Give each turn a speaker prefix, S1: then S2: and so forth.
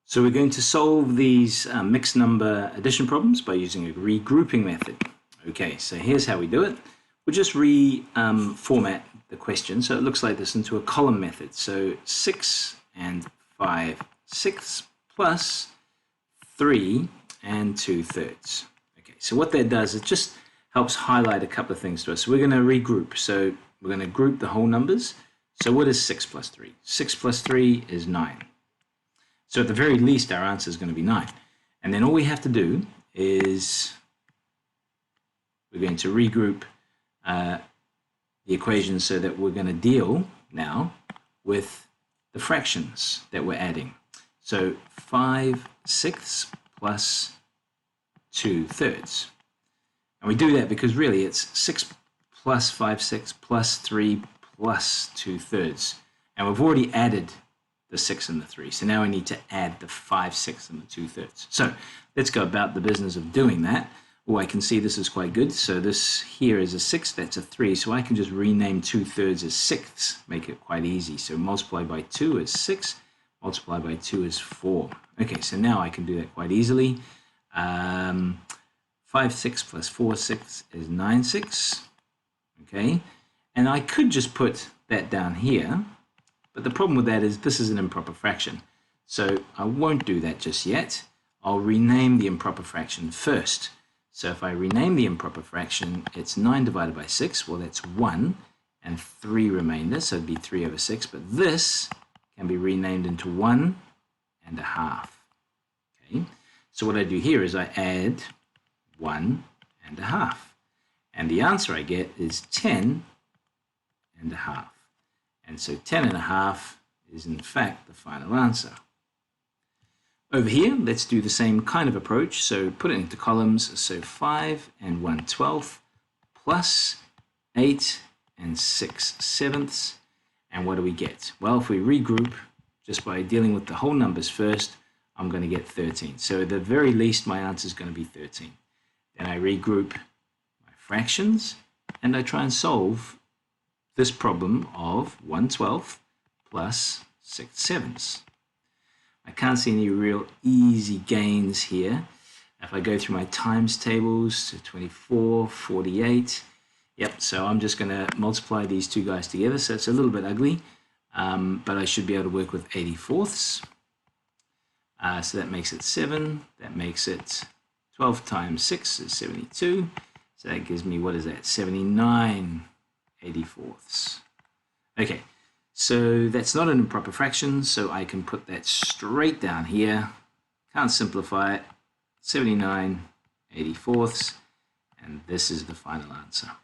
S1: So we're going to solve these mixed number addition problems by using a regrouping method. Okay, so here's how we do it. We'll just reformat the question so it looks like this into a column method. So 6 and 5/6 plus 3 and 2/3. Okay, so what that does, it just helps highlight a couple of things to us. So we're going to regroup. So we're going to group the whole numbers. So what is 6 plus 3? 6 plus 3 is 9. So at the very least, our answer is going to be 9. And then all we have to do is we're going to regroup the equations so that we're going to deal now with the fractions that we're adding. So 5/6 plus 2/3. And we do that because really it's 6 plus 5/6 plus 3 plus 2/3. And we've already added the 6 and the 3. So now we need to add the 5/6 and the 2/3. So let's go about the business of doing that. Oh, I can see this is quite good. So this here is a 6, that's a 3. So I can just rename 2/3 as 6, make it quite easy. So multiply by 2 is 6, multiply by 2 is 4. Okay, so now I can do that quite easily. 5/6 plus 4/6 is 9/6. Okay, and I could just put that down here. But the problem with that is this is an improper fraction. So I won't do that just yet. I'll rename the improper fraction first. So if I rename the improper fraction, it's 9 divided by 6. Well, that's 1 and 3 remainder, so it'd be 3 over 6. But this can be renamed into 1.5. Okay. So what I do here is I add 1.5. And the answer I get is 10.5. And so 10.5 is in fact the final answer. Over here, let's do the same kind of approach. So put it into columns. So 5 and 1/12 plus 8 and 6/7. And what do we get? Well, if we regroup just by dealing with the whole numbers first, I'm going to get 13. So at the very least, my answer is going to be 13. Then I regroup my fractions and I try and solve this problem of 1/12 plus 6/7. I can't see any real easy gains here. If I go through my times tables, so 24, 48, yep, so I'm just going to multiply these two guys together, so it's a little bit ugly, but I should be able to work with 84ths. So that makes it 7, that makes it 12 times 6 is 72, so that gives me, what is that, 79/84. Okay, so that's not an improper fraction, so I can put that straight down here. Can't simplify it. 79/84, and this is the final answer.